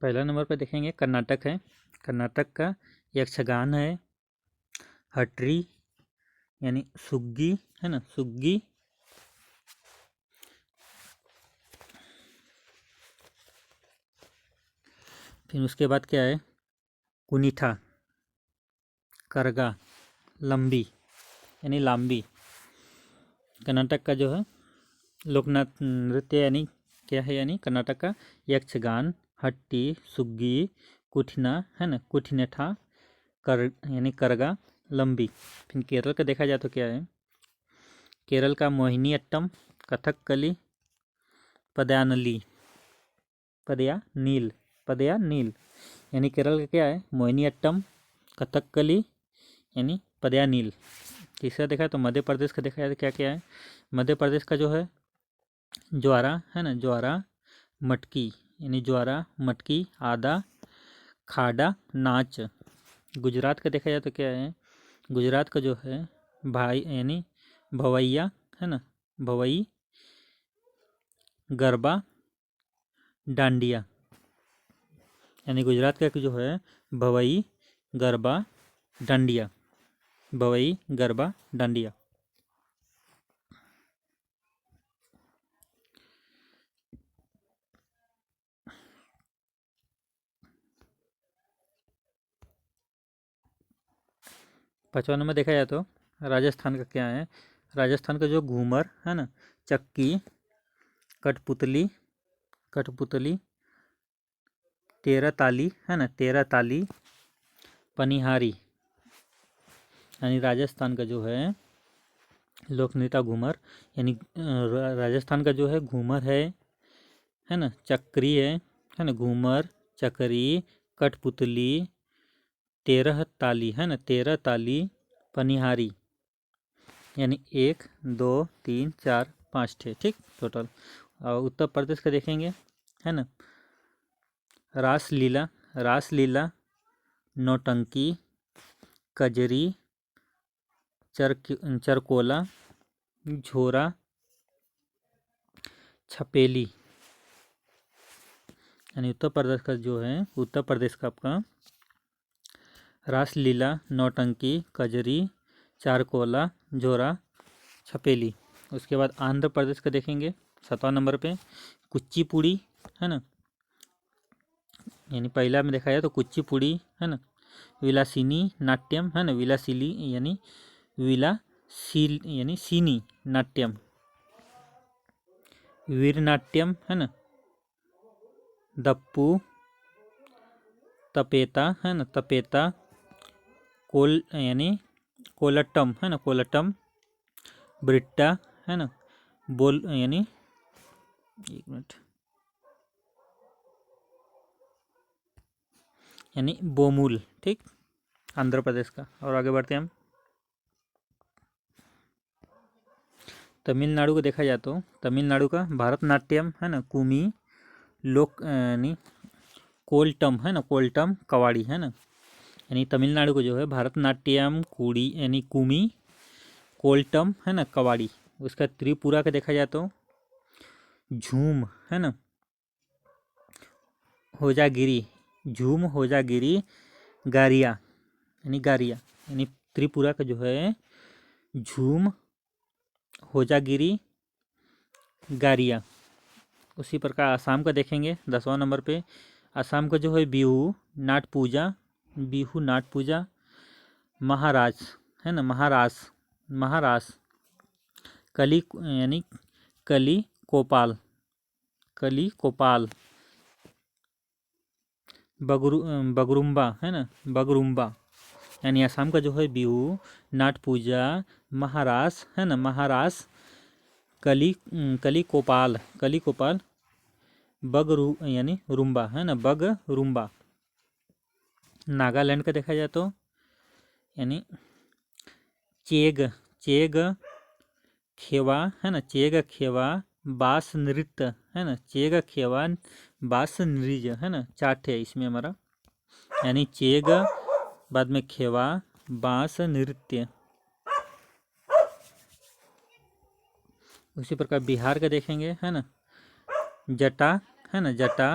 पहला नंबर पर देखेंगे कर्नाटक है। कर्नाटक का यक्षगान है, हटरी यानी सुग्गी है ना, सुग्गी। फिर उसके बाद क्या है, कुनीठा, करगा, लंबी यानी लांबी। कर्नाटक का जो है लोकनाथ नृत्य यानी क्या है, यानी कर्नाटक का यक्षगान, हट्टी, सुग्गी, कुठना है ना, कुठनेठा, कर यानी करगा, लंबी। फिर केरल का देखा जाए तो क्या है, केरल का मोहिनी अट्टम, कथकली, पदयानली, पदया नील यानी केरल का क्या है, मोहिनी अट्टम, कथकली यानी पदयानील। तीसरा देखा तो मध्य प्रदेश का देखा जाए तो क्या क्या है, मध्य प्रदेश का जो है ज्वारा है ना, ज्वारा, मटकी यानी ज्वारा, मटकी, आदा, खाड़ा, नाच। गुजरात का देखा जाए तो क्या है, गुजरात का जो है भाई यानी भवैया है ना, भवई, गरबा, डांडिया यानी गुजरात का जो है भवई, गरबा, डांडिया, भवई, गरबा, डांडिया। पाँचवा नंबर देखा जाए तो राजस्थान का क्या है, राजस्थान का जो घूमर है ना, चक्की, कठपुतली, कठपुतली, तेरह ताली है ना, तेरह ताली, पनिहारी यानी राजस्थान का जो है लोक नृत्य घूमर। यानी राजस्थान का जो है घूमर है ना, चक्री है ना, घूमर, चक्री, कठपुतली, तेरह ताली है ना, तेरह ताली, पनिहारी यानी 1 2 3 4 5 ठे, ठीक टोटल। और उत्तर प्रदेश का देखेंगे है ना, रासलीला, रासलीला, नौटंकी, कजरी, चरकोला, झोरा, छपेली यानी उत्तर प्रदेश का जो है, उत्तर प्रदेश का आपका रासलीला, नौटंकी, कजरी, चारकोला, झोरा, छपेली। उसके बाद आंध्र प्रदेश का देखेंगे 7वां नंबर पे कुचिपुड़ी है ना, यानी पहला में देखा जाए तो कुचिपुड़ी है ना, विलासिनी नाट्यम है ना, विलासिली यानी विलासिल यानी सीनी नाट्यम, वीर नाट्यम है ना, दप्पू, तपेता है ना, तपेता, कोल यानी कोलट्टम है ना, कोलट्टम, ब्रिट्टा है ना, बोल यानी 1 मिनट यानी बोमुल, ठीक आंध्र प्रदेश का। और आगे बढ़ते हैं हम तमिलनाडु को देखा जाए तो तमिलनाडु का भारतनाट्यम है ना, कुमी, लोक यानी कोल्टम है ना, कोल्टम, कवाड़ी है ना। यानी तमिलनाडु को जो है भारतनाट्यम, कुड़ी यानी कुमी, कोल्टम है ना, कवाड़ी। उसका त्रिपुरा का देखा जाए तो झूम है ना, होजागिरी, झूम, होजागिरी, गारिया यानी गारिया यानी त्रिपुरा का जो है झूम, होजागिरी, गारिया। उसी प्रकार आसाम का देखेंगे 10वां नंबर पे, आसाम का जो है बिहू, नाट पूजा, बिहू नाट पूजा, महाराज है ना, महारास, महारास, कली यानी कली कोपाल, कली कोपाल, बगरुम्बा है ना, बगरुम्बा यानी आसाम का जो है बिहू, नाट पूजा, महारास है ना, महारास, कली कली कोपाल, कली कोपाल, बगरू यानी रुम्बा है ना, बग रुम्बा। नागालैंड का देखा जाए तो यानी चेग, चेग खेवा है ना, चेग खेवा, बास नृत्य है ना, चेग खेवा, बास नृत्य है ना, 4 ठे इसमें हमारा, यानी चेग बाद में खेवा, बास नृत्य। उसी प्रकार बिहार का देखेंगे है ना, जटा है ना, जटा,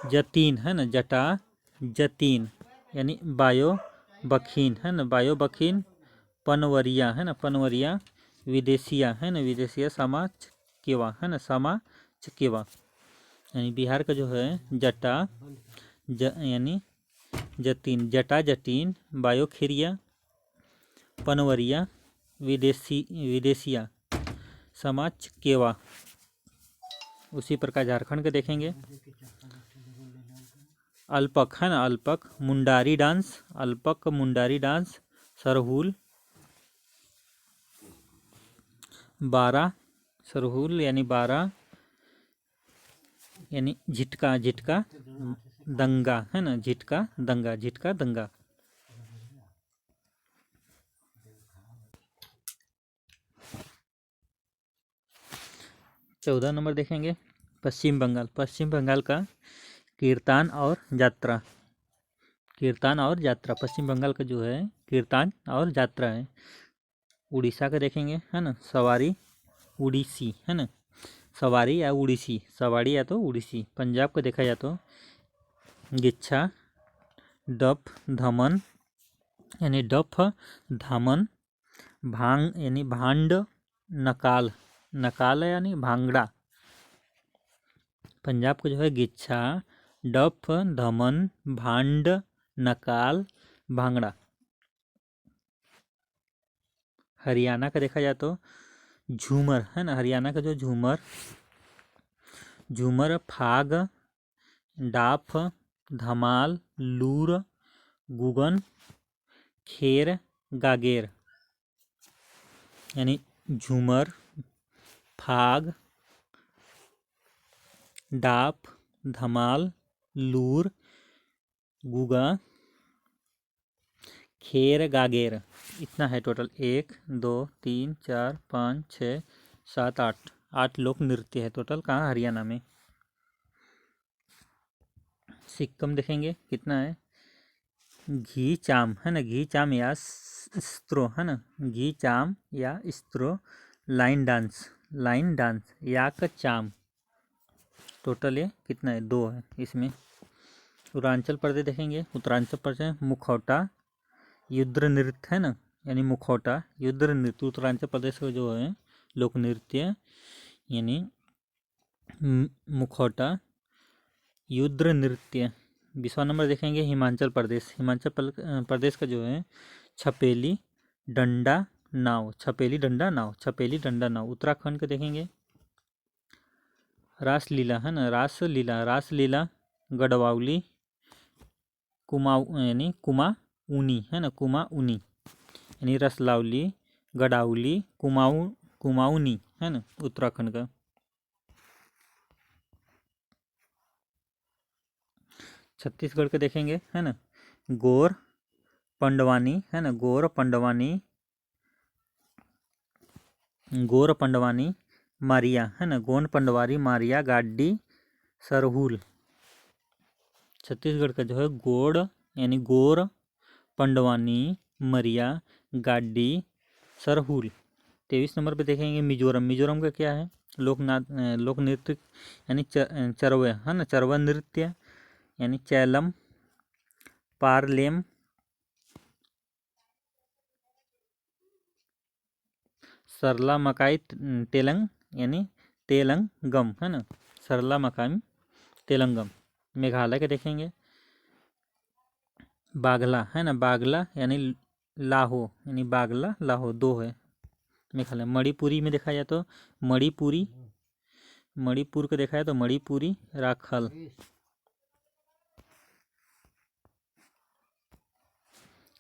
जतीन है ना, जटा जतीन यानी बायो बखीन है ना, बायो बखीन। पनवरिया है ना, पनवरिया। विदेशिया है ना, विदेशिया। समाज केवा है ना, समाज केवा। यानी बिहार का जो है जटा यानी जतीन, जटा जटीन, बायोखेरिया, पनवरिया, विदेशिया, समाज केवा। उसी प्रकार झारखंड के देखेंगे। अल्पक है ना, अल्पक। मुंडारी डांस, अल्पक मुंडारी डांस। सरहुल, बारह, सरहुल यानी बारह यानी झिटका, झिटका दंगा है ना, झिटका दंगा, झिटका दंगा। चौदह नंबर देखेंगे पश्चिम बंगाल। पश्चिम बंगाल का कीर्तन और यात्रा, कीर्तन और यात्रा। पश्चिम बंगाल का जो है कीर्तन और यात्रा है। उड़ीसा का देखेंगे है ना, सवारी उड़ीसी है ना, सवारी या उड़ीसी, सवारी या तो उड़ीसी। पंजाब का देखा जाए तो गिच्छा, डफ, धमन यानी डफ धामन, भांग यानी भांड, नकाल, नकाल यानी भांगड़ा। पंजाब का जो है गिच्छा, डफ, धमन, भांड, नकाल, भांगड़ा। हरियाणा का देखा जाए तो झूमर है ना, हरियाणा का जो झूमर, झूमर, फाग, डाफ, धमाल, लूर, गुगन, खेर, गागेर। यानी झूमर, फाग, डाफ, धमाल, लूर, गुगा, खेर, गागेर। इतना है टोटल। 1 2 3 4 5 6 7 8, 8 लोक नृत्य है टोटल। कहाँ? हरियाणा में। सिक्किम देखेंगे कितना है। घी चाम है ना, घी चाम या स्त्रो है ना, घी चाम या स्त्रो। लाइन डांस, लाइन डांस, याक चाम। टोटल ये कितना है? 2 है इसमें। उत्तरांचल प्रदेश देखेंगे। उत्तरांचल प्रदेश मुखौटा युद्ध नृत्य है ना, यानी मुखौटा युद्ध नृत्य उत्तरांचल प्रदेश का जो है लोक नृत्य, यानी मुखौटा युद्ध नृत्य। 20वां नंबर देखेंगे हिमाचल प्रदेश। हिमाचल प्रदेश का जो है छपेली डंडा नाव, छपेली डंडा नाव, छपेली डंडा नाव। उत्तराखंड का देखेंगे रासलीला है ना, रासलीला, रासलीला, गढ़वाली, कुमाऊँ यानी कुमाऊनी है ना, कुमाऊनी यानी रसलावली, गढ़ाउली, कुमाऊनी है ना उत्तराखंड का। छत्तीसगढ़ के देखेंगे है ना, गोर पंडवानी है ना, गोर पंडवानी, गोर पंडवानी, मारिया है ना, गोंड पंडवारी, मारिया, गाडी, सरहुल। छत्तीसगढ़ का जो है गोड़ यानी गोर पंडवानी, मरिया, गाडी, सरहुल। 23 नंबर पे देखेंगे मिजोरम। मिजोरम का क्या है? लोक नृत्य यानी चरवा है ना, चरवा नृत्य यानी चैलम, पारलेम, सरला मकाई, तेलंग यानी तेलंगम है ना, सरला मकाई तेलंगम। मेघालय के देखेंगे बागला है ना, बागला यानी लाहो यानी बागला लाहो। 2 है मेघालय। मणिपुरी में देखा जाए तो मणिपुरी, मणिपुर को देखा जाए तो मणिपुरी राखल।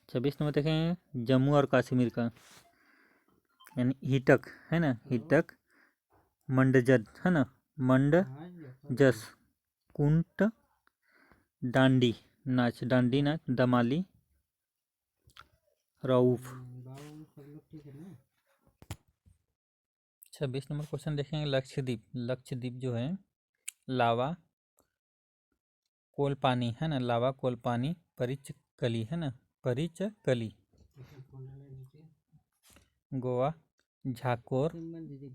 26 नंबर देखेंगे जम्मू और कश्मीर का, यानी हिटक है ना, हिटक, मंडजद है ना, मंडजस, कुंट, डांडी नाच, डांडी नाच, दमाली, रऊफ। 26 नंबर क्वेश्चन देखेंगे लक्षद्वीप। लक्षद्वीप जो है लावा कोल पानी है ना, लावा कोल पानी, परिच कली है ना, परिच कली। गोवा झाकोर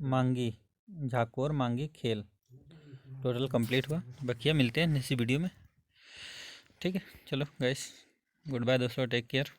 मांगी, झाकोर मांगी खेल। टोटल कंप्लीट हुआ। बाकी मिलते हैं नेक्स्ट वीडियो में, ठीक है। चलो गाइस, गुड बाय दोस्तों, टेक केयर।